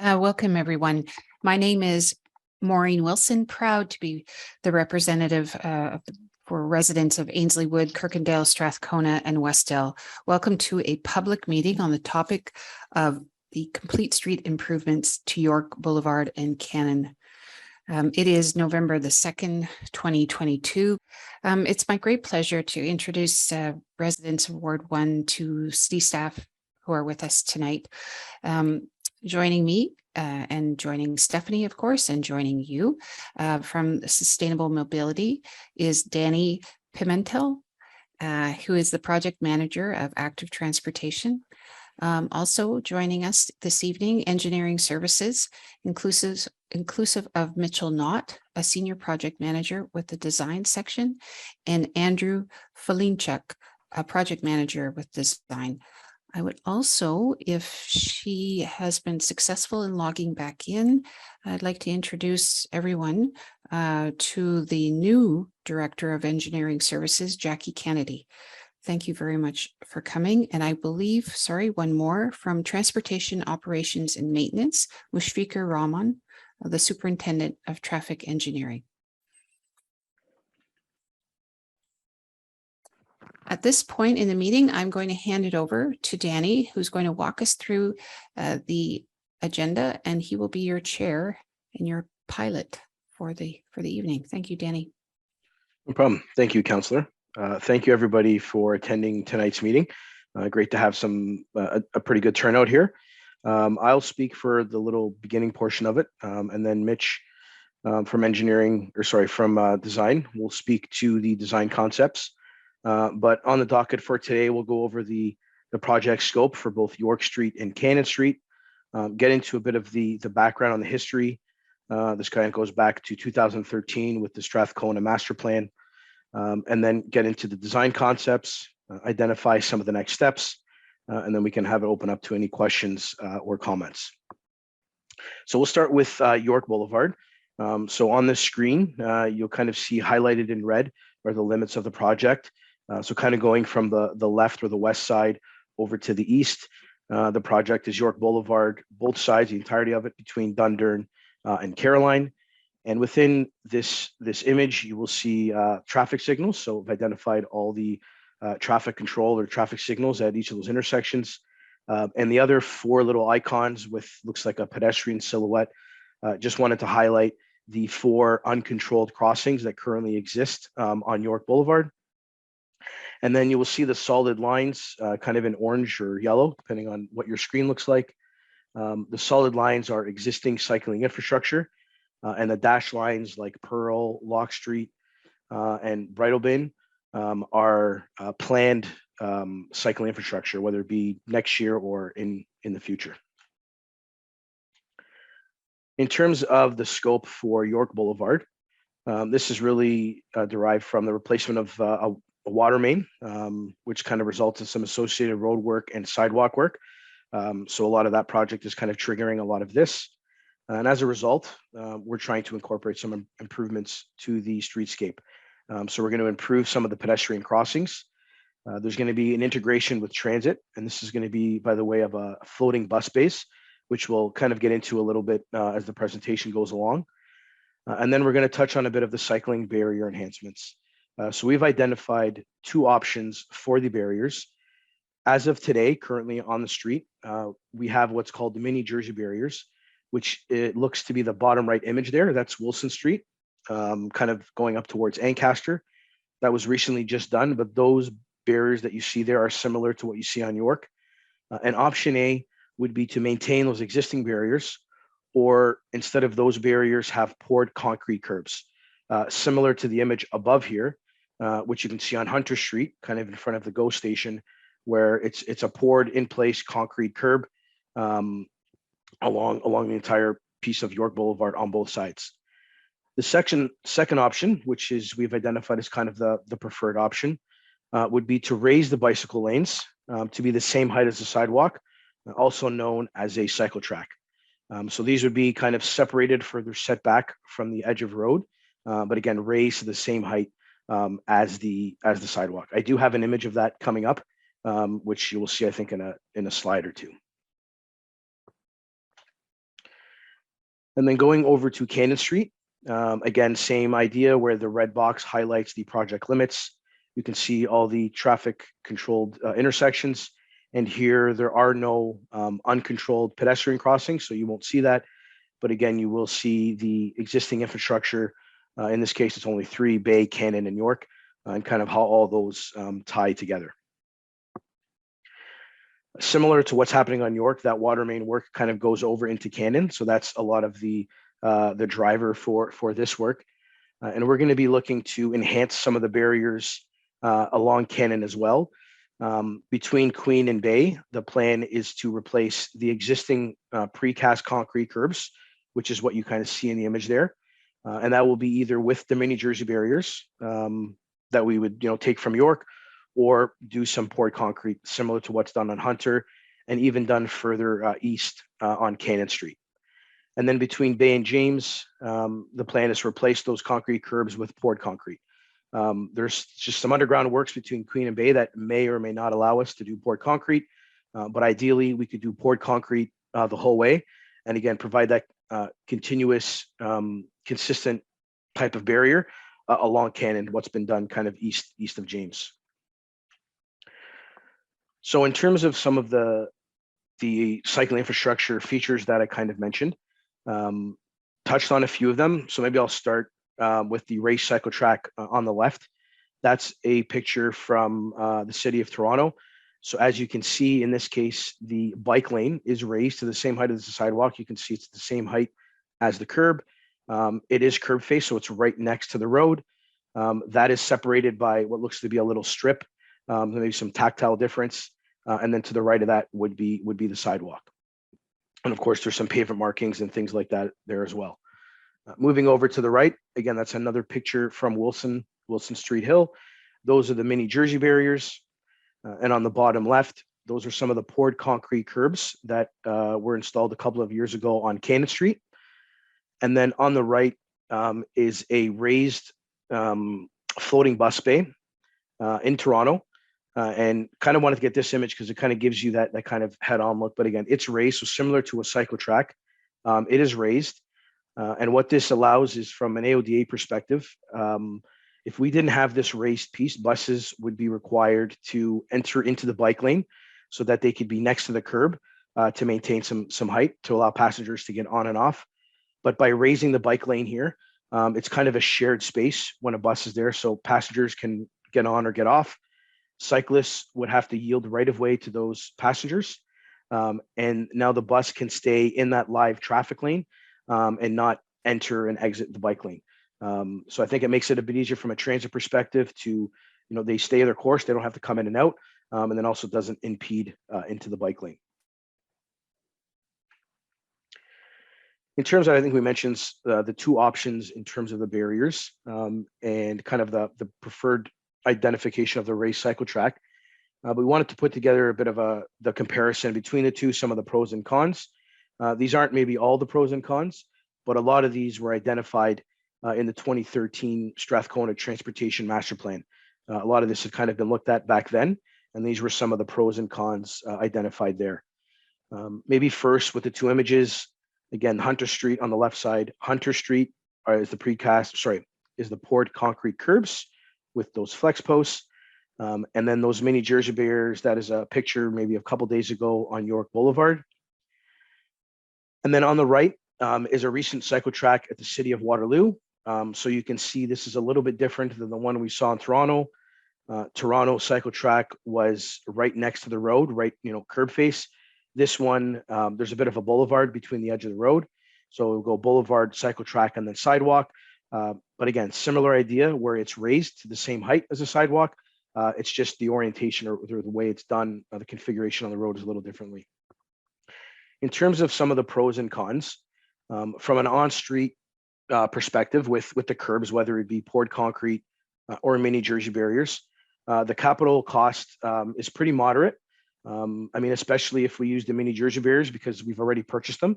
Welcome, everyone. My name is Maureen Wilson, proud to be the representative for residents of Ainslie Wood, Kirkendale, Strathcona, and Westdale. Welcome to a public meeting on the topic of the complete street improvements to York Boulevard and Cannon. It is November the 2nd, 2022. It's my great pleasure to introduce residents of Ward 1 to city staff who are with us tonight. Joining me and joining Stephanie, of course, and joining you from Sustainable Mobility is Danny Pimentel, who is the project manager of Active Transportation. Also joining us this evening, Engineering Services, inclusive of Mitchell Knott, a senior project manager with the design section, and Andrew Falinchuk, a project manager with design. I would also, if she has been successful in logging back in, I'd like to introduce everyone to the new Director of Engineering Services, Jackie Kennedy. Thank you very much for coming. And I believe, one more from Transportation Operations and Maintenance, Mushfiqur Rahman, the Superintendent of Traffic Engineering. At this point in the meeting, I'm going to hand it over to Danny, who's going to walk us through the agenda, and he will be your chair and your pilot for the evening. Thank you, Danny. No problem. Thank you, Councillor. Thank you, everybody, for attending tonight's meeting. Great to have a pretty good turnout here. I'll speak for the little beginning portion of it, and then Mitch from design will speak to the design concepts. But on the docket for today, we'll go over the project scope for both York Street and Cannon Street, get into a bit of the background on the history. This kind of goes back to 2013 with the Strathcona Master Plan, and then get into the design concepts, identify some of the next steps, and then we can have it open up to any questions or comments. So we'll start with York Boulevard. So on this screen, you'll kind of see highlighted in red are the limits of the project. So kind of going from the left or the west side over to the east, the project is York Boulevard, both sides, the entirety of it between Dundurn and Caroline. And within this image, you will see traffic signals. So we've identified all the traffic control or traffic signals at each of those intersections. And the other four little icons with looks like a pedestrian silhouette, just wanted to highlight the four uncontrolled crossings that currently exist on York Boulevard. And then you will see the solid lines kind of in orange or yellow, depending on what your screen looks like. The solid lines are existing cycling infrastructure, and the dashed lines like Pearl, Lock Street, and Bridlebin are planned cycling infrastructure, whether it be next year or in the future. In terms of the scope for York Boulevard, this is really derived from the replacement of a water main, which kind of results in some associated road work and sidewalk work. So a lot of that project is kind of triggering a lot of this. And as a result, we're trying to incorporate some improvements to the streetscape. So we're going to improve some of the pedestrian crossings. There's going to be an integration with transit, and this is going to be by the way of a floating bus base, which we'll kind of get into a little bit as the presentation goes along. And then we're going to touch on a bit of the cycling barrier enhancements. So we've identified two options for the barriers. As of today, currently on the street, we have what's called the mini Jersey barriers, which it looks to be the bottom right image there. That's Wilson Street, kind of going up towards Ancaster. That was recently just done, but those barriers that you see there are similar to what you see on York. And option A would be to maintain those existing barriers, or instead of those barriers, have poured concrete curbs, similar to the image above here, which you can see on Hunter Street, kind of in front of the GO station, where it's a poured in place concrete curb along the entire piece of York Boulevard on both sides. The second option, which is we've identified as kind of the preferred option, would be to raise the bicycle lanes to be the same height as the sidewalk, also known as a cycle track. So these would be kind of separated further setback from the edge of road, but again, raised to the same height as the sidewalk. I do have an image of that coming up, which you will see, I think, in a slide or two. And then going over to Cannon Street, again, same idea where the red box highlights the project limits. You can see all the traffic controlled intersections. And here there are no uncontrolled pedestrian crossings, so you won't see that. But again, you will see the existing infrastructure. In this case, it's only 3, Bay, Cannon, and York, and kind of how all those tie together. Similar to what's happening on York, that water main work kind of goes over into Cannon. So that's a lot of the driver for this work. And we're going to be looking to enhance some of the barriers along Cannon as well. Between Queen and Bay, the plan is to replace the existing precast concrete curbs, which is what you kind of see in the image there. And that will be either with the mini Jersey barriers that we would take from York, or do some poured concrete similar to what's done on Hunter, and even done further east on Cannon Street. And then between Bay and James, the plan is to replace those concrete curbs with poured concrete. There's just some underground works between Queen and Bay that may or may not allow us to do poured concrete, but ideally we could do poured concrete the whole way, and again provide that continuous, consistent type of barrier along Cannon, what's been done kind of east of James. So in terms of some of the cycling infrastructure features that I kind of mentioned, touched on a few of them. So maybe I'll start with the race cycle track on the left. That's a picture from the city of Toronto. So as you can see, in this case, the bike lane is raised to the same height as the sidewalk. You can see it's the same height as the curb. It is curb face, so it's right next to the road. That is separated by what looks to be a little strip, maybe some tactile difference. And then to the right of that would be the sidewalk. And of course, there's some pavement markings and things like that there as well. Moving over to the right, again, that's another picture from Wilson Street Hill. Those are the mini Jersey barriers. And on the bottom left, those are some of the poured concrete curbs that were installed a couple of years ago on Cannon Street. And then on the right is a raised floating bus bay in Toronto. And kind of wanted to get this image because it kind of gives you that kind of head-on look. But again, it's raised, so similar to a cycle track. It is raised. And what this allows is, from an AODA perspective, if we didn't have this raised piece, buses would be required to enter into the bike lane so that they could be next to the curb to maintain some height to allow passengers to get on and off. But by raising the bike lane here, it's kind of a shared space when a bus is there, so passengers can get on or get off. Cyclists would have to yield right of way to those passengers. And now the bus can stay in that live traffic lane and not enter and exit the bike lane. So I think it makes it a bit easier from a transit perspective to, they stay their course, they don't have to come in and out, and then also doesn't impede into the bike lane. In terms of, I think we mentioned the two options in terms of the barriers and kind of the preferred identification of the race cycle track. We wanted to put together a bit of the comparison between the two, some of the pros and cons. These aren't maybe all the pros and cons, but a lot of these were identified in the 2013 Strathcona Transportation Master Plan. A lot of this had kind of been looked at back then, and these were some of the pros and cons identified there. Maybe first with the two images, again, Hunter Street on the left side. Hunter Street is the poured concrete curbs with those flex posts. And then those mini Jersey barriers, that is a picture maybe a couple days ago on York Boulevard. And then on the right is a recent cycle track at the city of Waterloo. So you can see this is a little bit different than the one we saw in Toronto. Toronto cycle track was right next to the road, right, curb face. This one, there's a bit of a boulevard between the edge of the road. So we'll go boulevard, cycle track, and then sidewalk. But again, similar idea where it's raised to the same height as a sidewalk. It's just the orientation or the way it's done, the configuration on the road is a little differently. In terms of some of the pros and cons, from an on-street perspective with the curbs, whether it be poured concrete or mini Jersey barriers, the capital cost is pretty moderate. Especially if we use the mini Jersey barriers because we've already purchased them.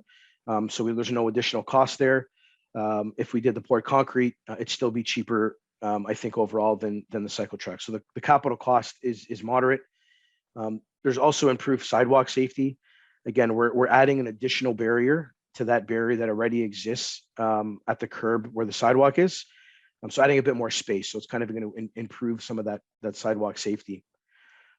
So there's no additional cost there. If we did the poured concrete, it'd still be cheaper, I think, overall than the cycle track. So the capital cost is moderate. There's also improved sidewalk safety. Again, we're adding an additional barrier to that barrier that already exists at the curb where the sidewalk is. So adding a bit more space. So it's kind of going to improve some of that sidewalk safety.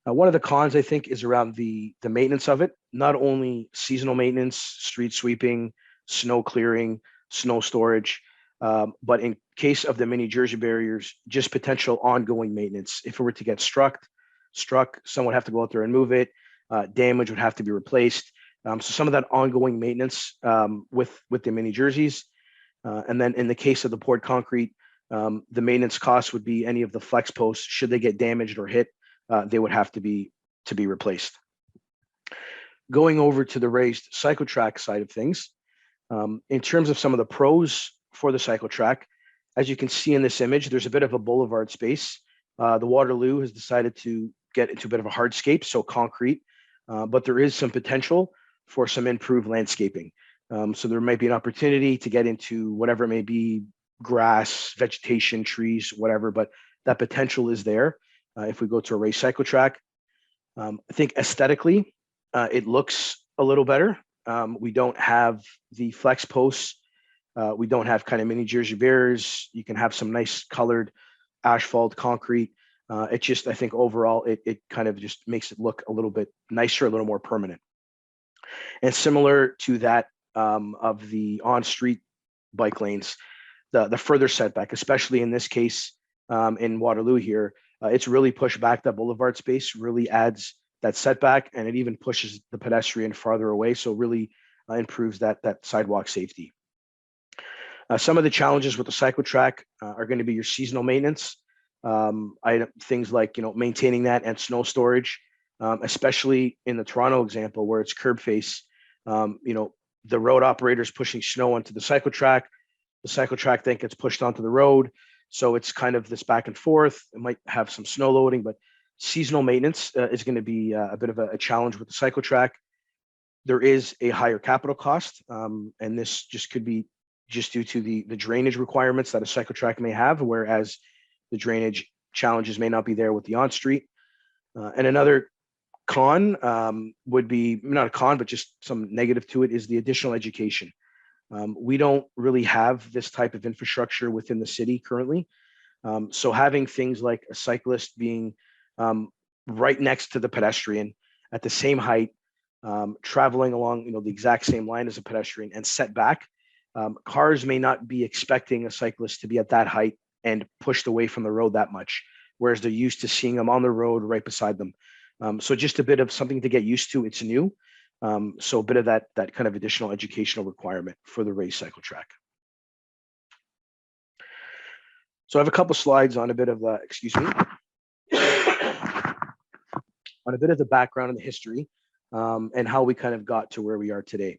One of the cons, I think, is around the maintenance of it. Not only seasonal maintenance, street sweeping, snow clearing, snow storage, but in case of the mini Jersey barriers, just potential ongoing maintenance. If it were to get struck, someone would have to go out there and move it. Damage would have to be replaced. So some of that ongoing maintenance with the mini Jerseys. And then in the case of the poured concrete, the maintenance costs would be any of the flex posts. Should they get damaged or hit, they would have to be replaced. Going over to the raised cycle track side of things, in terms of some of the pros for the cycle track, as you can see in this image, there's a bit of a boulevard space. The Waterloo has decided to get into a bit of a hardscape, so concrete, but there is some potential for some improved landscaping. So there might be an opportunity to get into whatever it may be, grass, vegetation, trees, whatever, but that potential is there if we go to a race cycle track. I think aesthetically, it looks a little better. We don't have the flex posts. We don't have kind of mini Jersey barriers. You can have some nice colored asphalt, concrete. It just, I think overall, it kind of just makes it look a little bit nicer, a little more permanent. And similar to that of the on-street bike lanes, the further setback, especially in this case in Waterloo here, it's really pushed back. That boulevard space really adds that setback, and it even pushes the pedestrian farther away. So really improves that sidewalk safety. Some of the challenges with the cycle track are going to be your seasonal maintenance, things like maintaining that and snow storage, especially in the Toronto example where it's curb face. The road operators pushing snow onto the cycle track. The cycle track then gets pushed onto the road. So it's kind of this back and forth. It might have some snow loading, but seasonal maintenance is going to be a bit of a challenge with the cycle track. There is a higher capital cost, and this just could be just due to the drainage requirements that a cycle track may have, whereas the drainage challenges may not be there with the on-street. And another con would be, not a con, but just some negative to it, is the additional education. We don't really have this type of infrastructure within the city currently. So having things like a cyclist being right next to the pedestrian at the same height, traveling along the exact same line as a pedestrian and set back, cars may not be expecting a cyclist to be at that height and pushed away from the road that much, whereas they're used to seeing them on the road right beside them. So just a bit of something to get used to. It's new. So a bit of that kind of additional educational requirement for the race cycle track. So I have a couple slides on a bit of on a bit of the background and the history and how we kind of got to where we are today.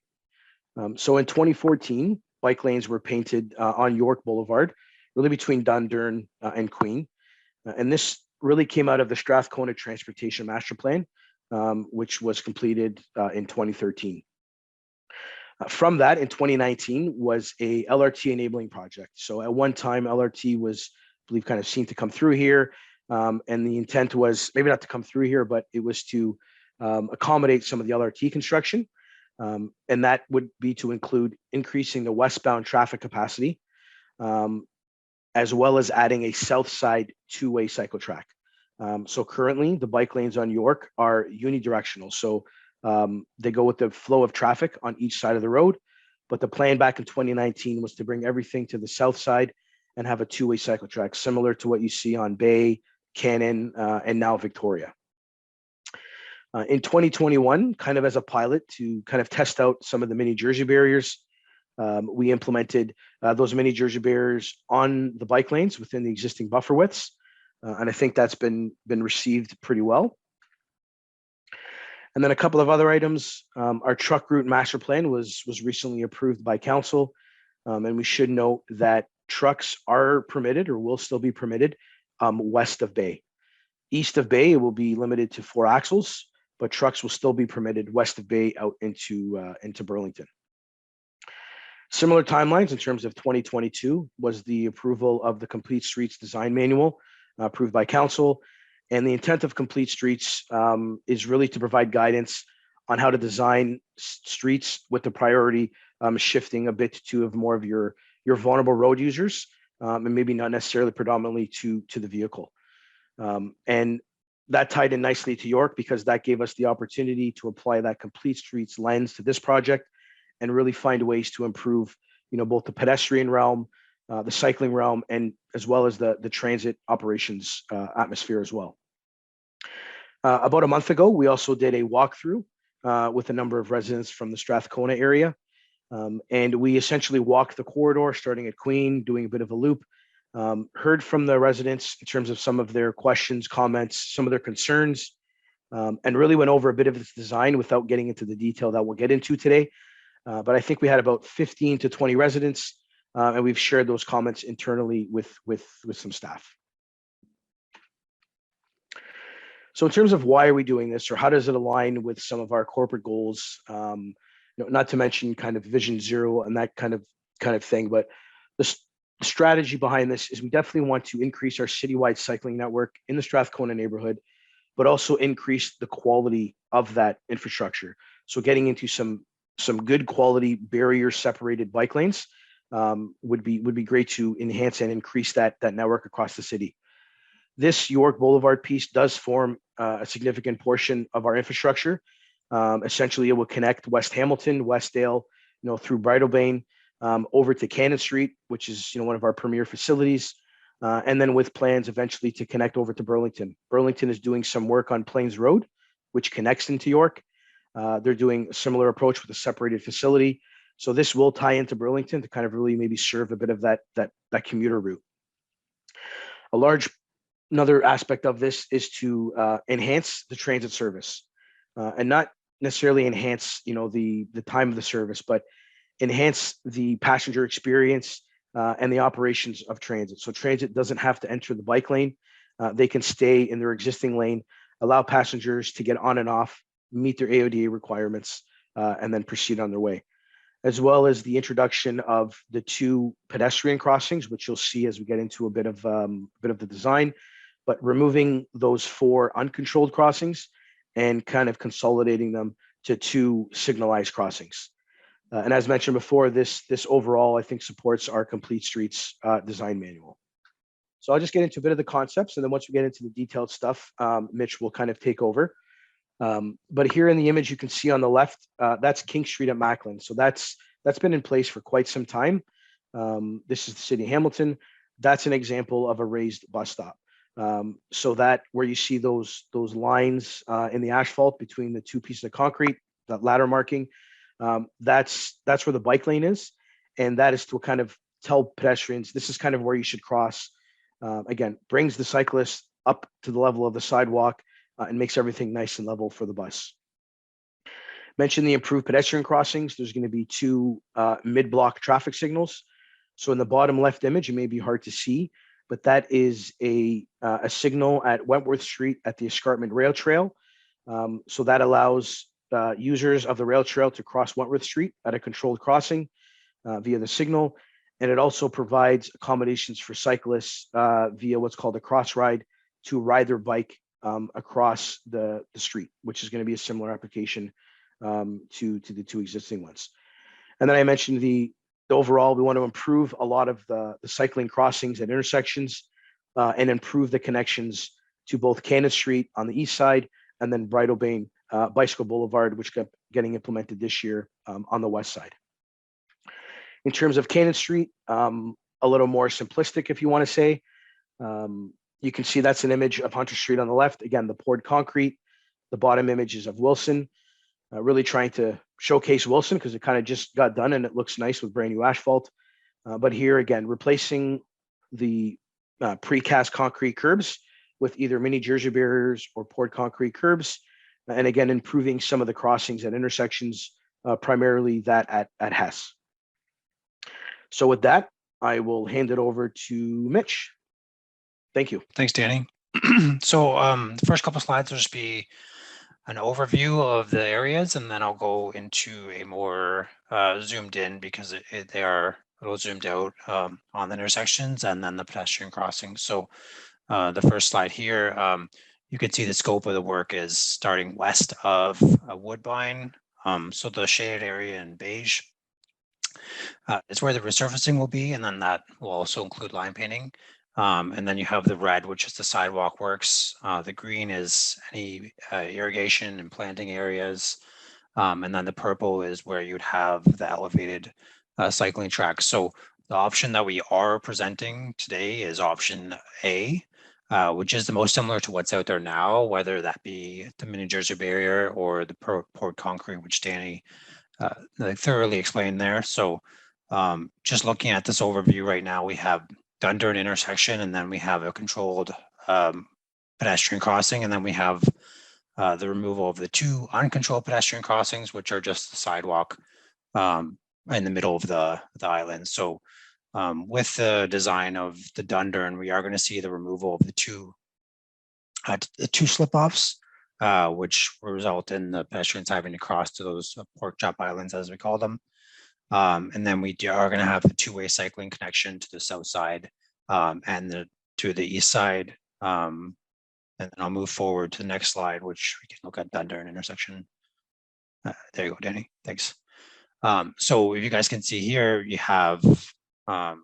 So in 2014, bike lanes were painted on York Boulevard, really between Dundurn and Queen. And this really came out of the Strathcona Transportation Master Plan, which was completed in 2013. From that, in 2019, was a LRT enabling project. So at one time, LRT was, I believe, kind of seen to come through here. And the intent was maybe not to come through here, but it was to accommodate some of the LRT construction. And that would be to include increasing the westbound traffic capacity, as well as adding a south side two-way cycle track. So currently the bike lanes on York are unidirectional. So they go with the flow of traffic on each side of the road. But the plan back in 2019 was to bring everything to the south side and have a two-way cycle track, similar to what you see on Bay, Cannon, and now Victoria. In 2021, kind of as a pilot to kind of test out some of the mini Jersey barriers, we implemented those mini Jersey barriers on the bike lanes within the existing buffer widths. And I think that's been received pretty well. And then a couple of other items. Our truck route master plan was recently approved by council. And we should note that trucks are permitted or will still be permitted west of Bay. East of Bay, it will be limited to 4 axles, but trucks will still be permitted west of Bay out into Burlington. Similar timelines in terms of 2022 was the approval of the Complete Streets Design Manual approved by council. And the intent of Complete Streets is really to provide guidance on how to design streets with the priority shifting a bit to of more of your vulnerable road users, and maybe not necessarily predominantly to the vehicle. And that tied in nicely to York because that gave us the opportunity to apply that complete streets lens to this project and really find ways to improve, both the pedestrian realm, the cycling realm, and as well as the transit operations atmosphere as well. About a month ago, we also did a walkthrough with a number of residents from the Strathcona area. And we essentially walked the corridor starting at Queen, doing a bit of a loop, heard from the residents in terms of some of their questions, comments, some of their concerns, and really went over a bit of its design without getting into the detail that we'll get into today. But I think we had about 15 to 20 residents, and we've shared those comments internally with some staff. So in terms of why are we doing this, or how does it align with some of our corporate goals, not to mention kind of Vision Zero and that kind of thing, but the strategy behind this is we definitely want to increase our citywide cycling network in the Strathcona neighborhood, but also increase the quality of that infrastructure. So getting into some good quality barrier separated bike lanes would be great to enhance and increase that network across the city. This York Boulevard piece does form a significant portion of our infrastructure. Essentially, it will connect West Hamilton, Westdale, through Bridlebane, over to Cannon Street, which is one of our premier facilities, and then with plans eventually to connect over to Burlington. Burlington is doing some work on Plains Road, which connects into York. They're doing a similar approach with a separated facility. So this will tie into Burlington to kind of really maybe serve a bit of that commuter route. Another aspect of this is to enhance the transit service, and not necessarily enhance, the time of the service, but enhance the passenger experience and the operations of transit. So transit doesn't have to enter the bike lane. They can stay in their existing lane, allow passengers to get on and off, meet their AODA requirements, and then proceed on their way, as well as the introduction of the 2 pedestrian crossings, which you'll see as we get into a bit of the design, but removing those 4 uncontrolled crossings and kind of consolidating them to 2 signalized crossings. And as mentioned before, this overall, I think, supports our complete streets design manual. So I'll just get into a bit of the concepts, and then once we get into the detailed stuff, Mitch will kind of take over. But here in the image, you can see on the left, that's King Street at Macklin. So that's been in place for quite some time. This is the city of Hamilton. That's an example of a raised bus stop. So that where you see those lines in the asphalt between the 2 pieces of concrete, that ladder marking, that's where the bike lane is, and that is to kind of tell pedestrians this is kind of where you should cross. Again, brings the cyclist up to the level of the sidewalk and makes everything nice and level for the bus. Mention the improved pedestrian crossings. There's going to be 2 mid-block traffic signals. So in the bottom left image, it may be hard to see, but that is a signal at Wentworth Street at the Escarpment Rail Trail. So that allows users of the rail trail to cross Wentworth Street at a controlled crossing via the signal. And it also provides accommodations for cyclists via what's called a cross ride to ride their bike across the street, which is going to be a similar application to the 2 existing ones. And then I mentioned the overall, we want to improve a lot of the cycling crossings at intersections and improve the connections to both Cannon Street on the east side and then Bridlebane Bicycle Boulevard, which kept getting implemented this year on the west side. In terms of Cannon Street, a little more simplistic, if you want to say. You can see that's an image of Hunter Street on the left. Again, the poured concrete. The bottom image is of Wilson. Really trying to showcase Wilson because it kind of just got done and it looks nice with brand new asphalt. But here again, replacing the precast concrete curbs with either mini Jersey barriers or poured concrete curbs. And again, improving some of the crossings at intersections, primarily that at Hess. So with that, I will hand it over to Mitch. Thank you. Thanks, Danny. So the first couple of slides will just be an overview of the areas, and then I'll go into a more zoomed in because they are a little zoomed out on the intersections and then the pedestrian crossings. So the first slide here, you can see the scope of the work is starting west of Woodbine. So the shaded area in beige is where the resurfacing will be, and then that will also include line painting. And then you have the red, which is the sidewalk works. The green is any irrigation and planting areas. And then the purple is where you'd have the elevated cycling track. So the option that we are presenting today is option A, which is the most similar to what's out there now, whether that be the mini Jersey barrier or the poured concrete, which Danny thoroughly explained there. So just looking at this overview right now, we have Dundurn intersection, and then we have a controlled pedestrian crossing, and then we have the removal of the 2 uncontrolled pedestrian crossings, which are just the sidewalk in the middle of the island. So with the design of the Dundurn, we are going to see the removal of the two slip-offs, which will result in the pedestrians having to cross to those pork chop islands, as we call them. And then we are going to have the 2-way cycling connection to the south side and to the east side. And then I'll move forward to the next slide, which we can look at Dundurn intersection. There you go, Danny. Thanks. So if you guys can see here, you have the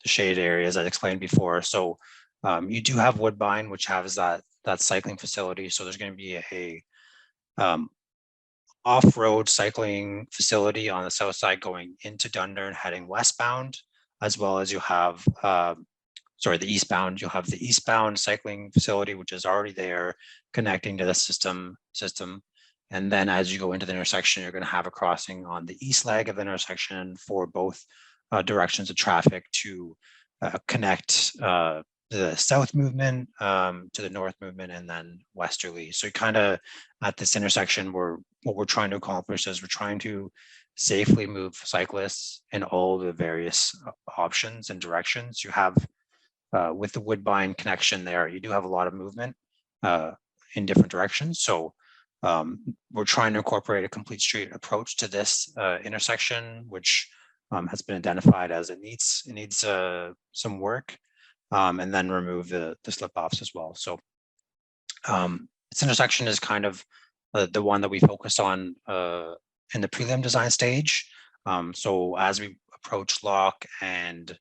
shaded areas I explained before. So you do have Woodbine, which has that cycling facility. So there's going to be a off-road cycling facility on the south side going into Dundurn heading westbound, as well as you have the eastbound. You'll have the eastbound cycling facility, which is already there connecting to the system. And then as you go into the intersection, you're going to have a crossing on the east leg of the intersection for both directions of traffic to connect the south movement to the north movement, and then westerly. So kind of at this intersection, what we're trying to accomplish is we're trying to safely move cyclists in all the various options and directions. You have with the Woodbine connection there, you do have a lot of movement in different directions. So we're trying to incorporate a complete street approach to this intersection, which has been identified as it needs some work, and then remove the slip-offs as well. So this intersection is kind of the one that we focused on in the prelim design stage. So as we approach Locke and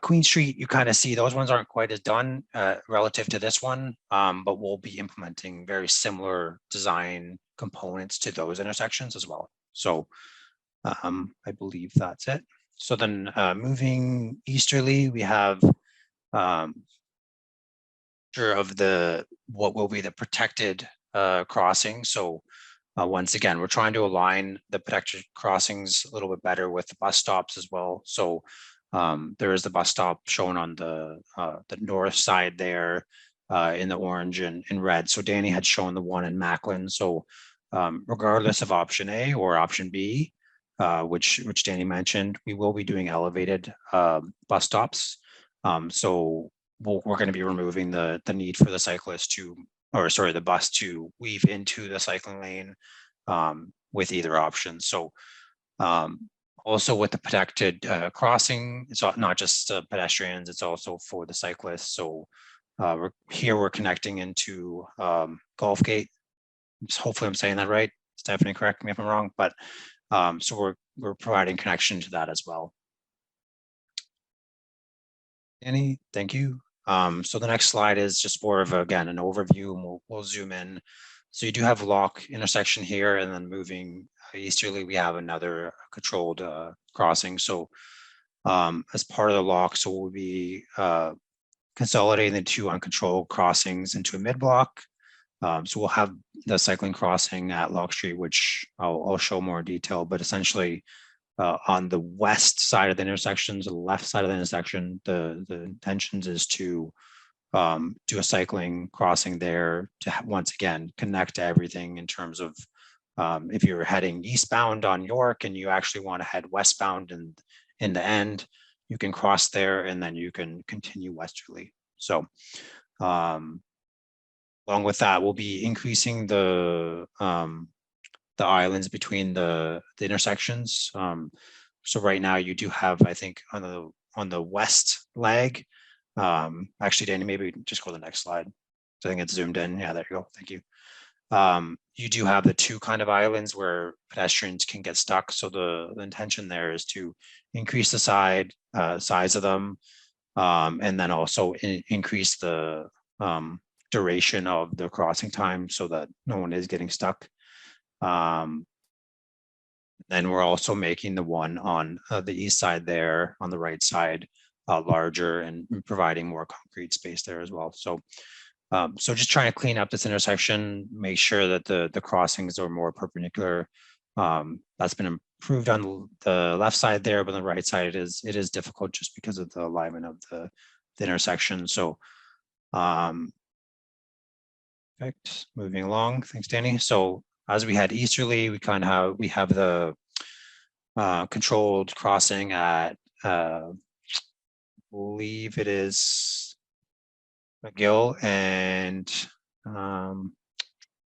Queen Street, you kind of see those ones aren't quite as done relative to this one, but we'll be implementing very similar design components to those intersections as well. So I believe that's it. So then moving easterly, we have of what will be the protected crossing. So once again, we're trying to align the protected crossings a little bit better with the bus stops as well. So there is the bus stop shown on the north side there in the orange and red. So Danny had shown the one in Macklin. So regardless of option A or option B, which Danny mentioned, we will be doing elevated bus stops. So we're going to be removing the need for the cyclist the bus to weave into the cycling lane with either option. So also with the protected crossing, it's not just pedestrians, it's also for the cyclists. So we're connecting into Golf Gate. Hopefully I'm saying that right. Stephanie, correct me if I'm wrong, but so we're providing connection to that as well. Annie, thank you. So the next slide is just more of, again, an overview, and we'll zoom in. So you do have Locke intersection here, and then moving easterly, we have another controlled crossing. So as part of the Locke, so we'll be consolidating the 2 uncontrolled crossings into a mid-block. So we'll have the cycling crossing at Locke Street, which I'll show more detail, but essentially on the west side of the intersection, to the left side of the intersection, the intentions is to do a cycling crossing there to once again connect to everything in terms of if you're heading eastbound on York and you actually want to head westbound, and in the end you can cross there and then you can continue westerly. So along with that, we'll be increasing the islands between the intersections. So right now you do have, I think on the west leg, actually Danny, maybe just go to the next slide. So I think it's zoomed in. Yeah, there you go. Thank you. You do have the two kind of islands where pedestrians can get stuck. So the intention there is to increase the size of them, and then also increase the duration of the crossing time so that no one is getting stuck. Then we're also making the one on the east side there on the right side larger and providing more concrete space there as well. So just trying to clean up this intersection, make sure that the crossings are more perpendicular. That's been improved on the left side there, but on the right side it is difficult just because of the alignment of the intersection. So perfect. Moving along. Thanks, Danny. So as we head easterly, we have the controlled crossing at I believe it is McGill and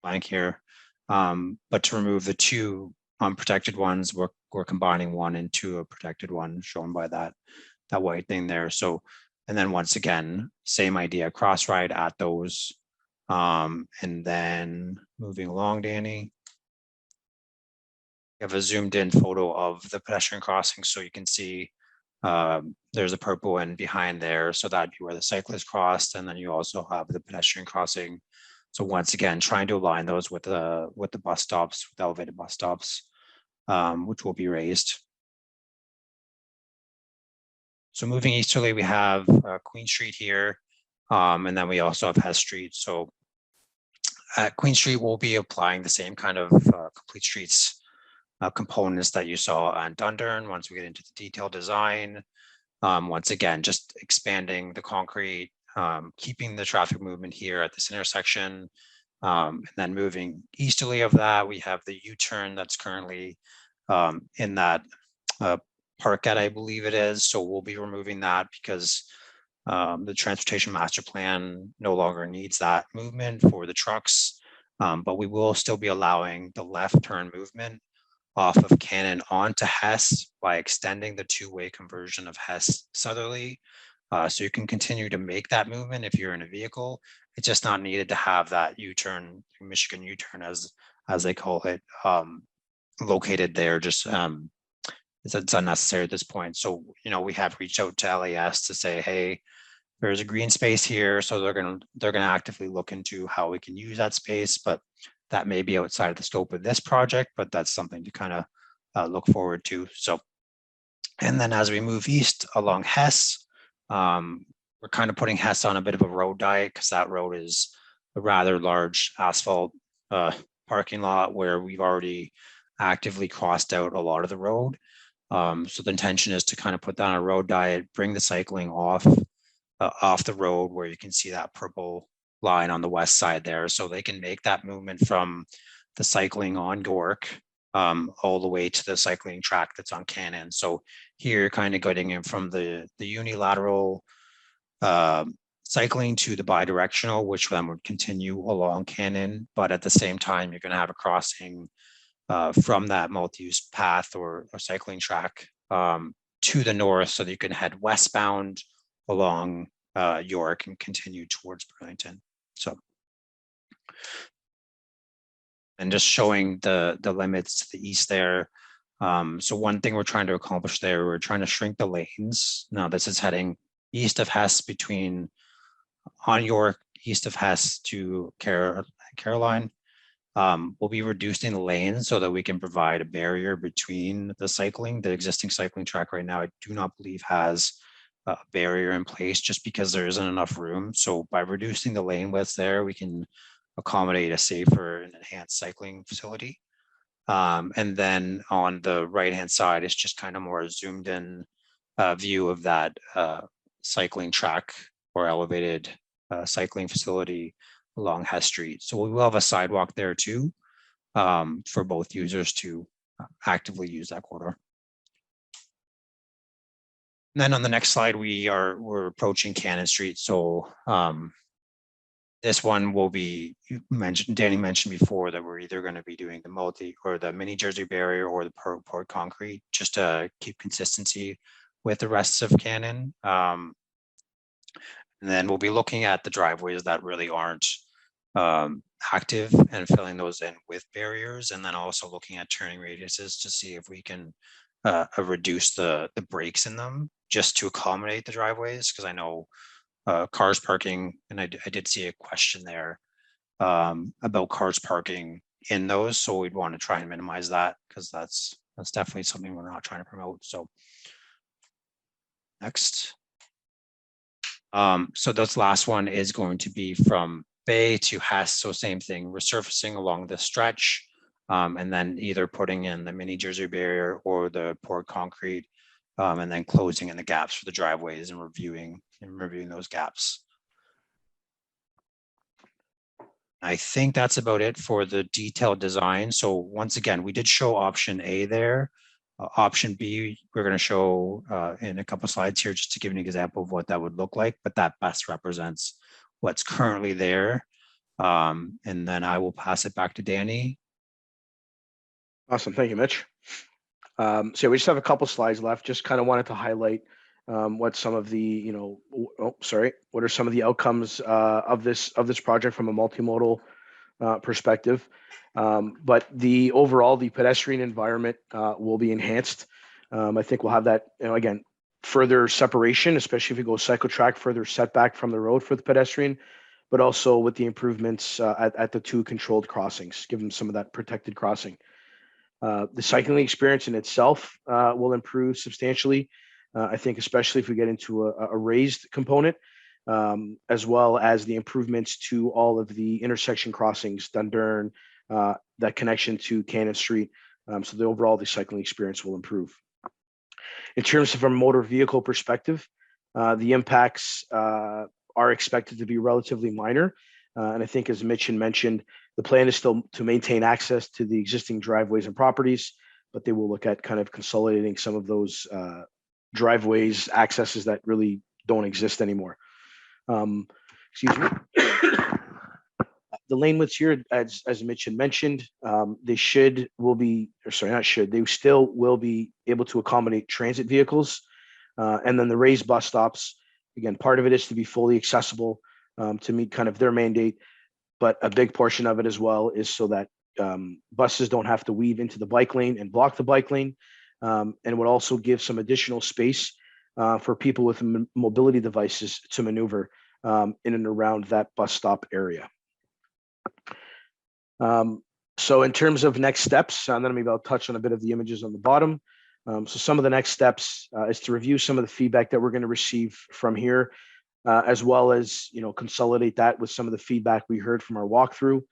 blank here. But to remove the two unprotected ones, we're combining one into a protected one, shown by that white thing there. So, and then once again, same idea, cross ride at those. And then moving along, Danny. We have a zoomed in photo of the pedestrian crossing, so you can see there's a purple end behind there, so that'd be where the cyclist crossed, and then you also have the pedestrian crossing. So once again, trying to align those with the bus stops, with elevated bus stops, which will be raised. So moving easterly, we have Queen Street here, and then we also have Hess Street. So at Queen Street, we'll be applying the same kind of complete streets components that you saw on Dundurn. Once we get into the detailed design, once again, just expanding the concrete, keeping the traffic movement here at this intersection, and then moving easterly of that, we have the U-turn that's currently in that parkette, I believe it is. So we'll be removing that because the transportation master plan no longer needs that movement for the trucks, but we will still be allowing the left turn movement off of Cannon onto Hess by extending the two-way conversion of Hess southerly. So you can continue to make that movement if you're in a vehicle. It's just not needed to have that U-turn, Michigan U-turn as they call it, located there. Just it's unnecessary at this point. So, you know, we have reached out to LAS to say, hey, there's a green space here. So they're gonna actively look into how we can use that space, but that may be outside of the scope of this project, but that's something to kind of look forward to. So, and then as we move east along Hess, we're kind of putting Hess on a bit of a road diet because that road is a rather large asphalt parking lot where we've already actively crossed out a lot of the road. So the intention is to kind of put that on a road diet, bring the cycling off the road where you can see that purple line on the west side there, so they can make that movement from the cycling on York all the way to the cycling track that's on Cannon. So here you're kind of getting in from the unilateral cycling to the bidirectional, which then would continue along Cannon, but at the same time you're going to have a crossing from that multi-use path or cycling track to the north, so that you can head westbound along York and continue towards Burlington. So, and just showing the limits to the east there. So one thing we're trying to accomplish there, we're trying to shrink the lanes. Now this is heading east of Hess on York, east of Hess to Caroline. We'll be reducing the lanes so that we can provide a barrier between the existing cycling track right now. I do not believe has a barrier in place just because there isn't enough room. So by reducing the lane width there, we can accommodate a safer and enhanced cycling facility. And then on the right-hand side, it's just kind of more zoomed in view of that cycling track or elevated cycling facility along Hess Street. So we will have a sidewalk there too for both users to actively use that corridor. And then on the next slide, we're approaching Cannon Street. So this one will be, Danny mentioned before that we're either going to be doing the multi or the mini Jersey barrier or the poured concrete, just to keep consistency with the rest of Cannon. And then we'll be looking at the driveways that really aren't active and filling those in with barriers, and then also looking at turning radiuses to see if we can reduce the breaks in them just to accommodate the driveways, because I know cars parking, and I did see a question there about cars parking in those, so we'd want to try and minimize that, because that's definitely something we're not trying to promote. So next. So this last one is going to be from Bay to Hess. So same thing, resurfacing along the stretch, and then either putting in the mini Jersey barrier or the poured concrete, and then closing in the gaps for the driveways and reviewing those gaps. I think that's about it for the detailed design. So once again, we did show option A there. Option B, we're going to show in a couple slides here, just to give an example of what that would look like, but that best represents what's currently there. And then I will pass it back to Danny. Awesome. Thank you, Mitch. So we just have a couple slides left. Just kind of wanted to highlight what some of the, what are some of the outcomes of this project from a multimodal perspective. But the pedestrian environment will be enhanced. I think we'll have that, again, further separation, especially if you go cycle track, further setback from the road for the pedestrian, but also with the improvements at the two controlled crossings, give them some of that protected crossing. The cycling experience in itself will improve substantially. I think, especially if we get into a raised component, as well as the improvements to all of the intersection crossings, Dundurn, that connection to Cannon Street. So the cycling experience will improve. In terms of a motor vehicle perspective, the impacts are expected to be relatively minor. And I think, as Mitch mentioned, the plan is still to maintain access to the existing driveways and properties, but they will look at kind of consolidating some of those driveways, accesses that really don't exist anymore. Excuse me. The lane widths here, as Mitch mentioned, they still will be able to accommodate transit vehicles. And then the raised bus stops, again, part of it is to be fully accessible to meet kind of their mandate, but a big portion of it as well is so that buses don't have to weave into the bike lane and block the bike lane, and would also give some additional space for people with mobility devices to maneuver in and around that bus stop area. So in terms of next steps, and then maybe I'll touch on a bit of the images on the bottom. So some of the next steps is to review some of the feedback that we're going to receive from here, as well as consolidate that with some of the feedback we heard from our walkthrough,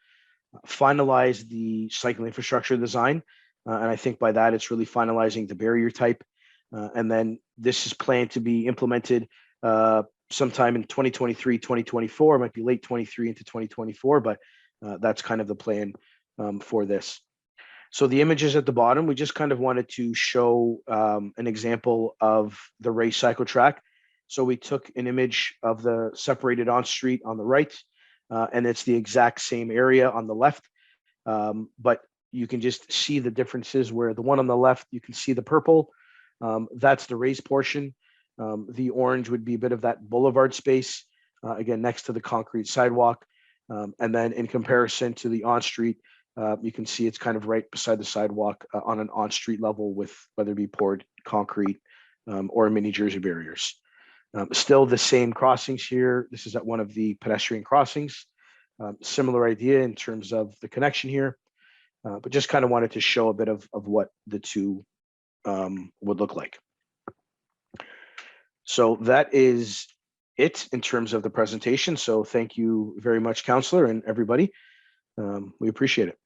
finalize the cycling infrastructure design, and I think by that it's really finalizing the barrier type, and then this is planned to be implemented sometime in 2023, 2024. It might be late 23 into 2024, but that's kind of the plan for this. So the images at the bottom, we just kind of wanted to show an example of the race cycle track. So we took an image of the separated on street on the right, and it's the exact same area on the left. But you can just see the differences where the one on the left, you can see the purple. That's the race portion. The orange would be a bit of that boulevard space, again, next to the concrete sidewalk. And then in comparison to the on-street, you can see it's kind of right beside the sidewalk on an on-street level with whether it be poured concrete or mini Jersey barriers. Still the same crossings here. This is at one of the pedestrian crossings. Similar idea in terms of the connection here, but just kind of wanted to show a bit of what the two would look like. So that is it in terms of the presentation. So thank you very much, Councillor, and everybody. We appreciate it.